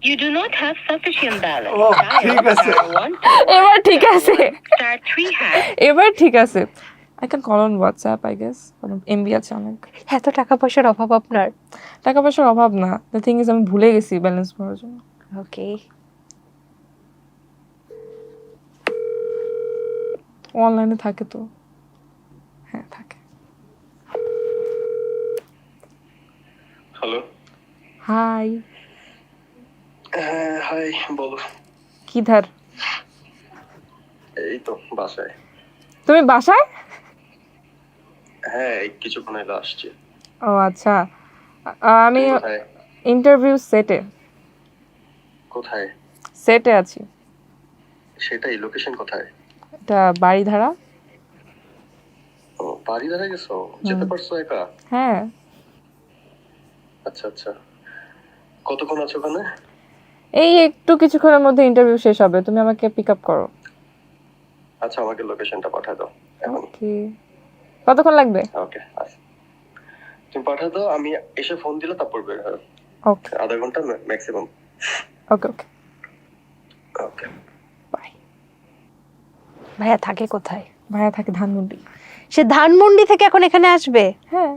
You do not have sufficient balance. ও ঠিক আছে এবার ঠিক আছে Star 3#. এবার ঠিক আছে I can call on WhatsApp I guess কারণ এমবি আছে অনেক এত টাকা পয়সার অভাব আপনার? টাকা পয়সার অভাব না দ্য থিং ইজ আমি ভুলে গেছি ব্যালেন্স করার জন্য ওকে, অনলাইনে থাকে তো হ্যাঁ থাকে হ্যালো। হাই হাই, বলো। কি ধার এই তো বাসায়। তুমি বাসায় হ্যাঁ, এই কিছুক্ষণ আগে আসছি। ও আচ্ছা আমি তুমি কোথায়? ইন্টারভিউ কোথায়? সেটে আছি সেটাই, লোকেশন কোথায়? এটা বাড়িধারা ও, বাড়ি দাঁড়া গেছো? যেতে পারছো একা? হ্যাঁ আচ্ছা আচ্ছা, কতক্ষণ আছো ওখানে? এই একটু কিছুক্ষণের মধ্যে ইন্টারভিউ শেষ হবে তুমি আমাকে পিক আপ করো আচ্ছা, আমাকে লোকেশনটা পাঠায় দাও এখন। ওকে কতক্ষণ লাগবে ওকে, আচ্ছা, তুমি পাঠায় দাও, আমি এসে ফোন দিলে তারপর বের হয়। ওকে আধা ঘন্টা maximum. Okay okay okay, by ভাইয়া থাকে কোথায়? ভাইয়া থাকে ধানমন্ডি সে ধানমন্ডি থেকে এখন এখানে আসবে? হ্যাঁ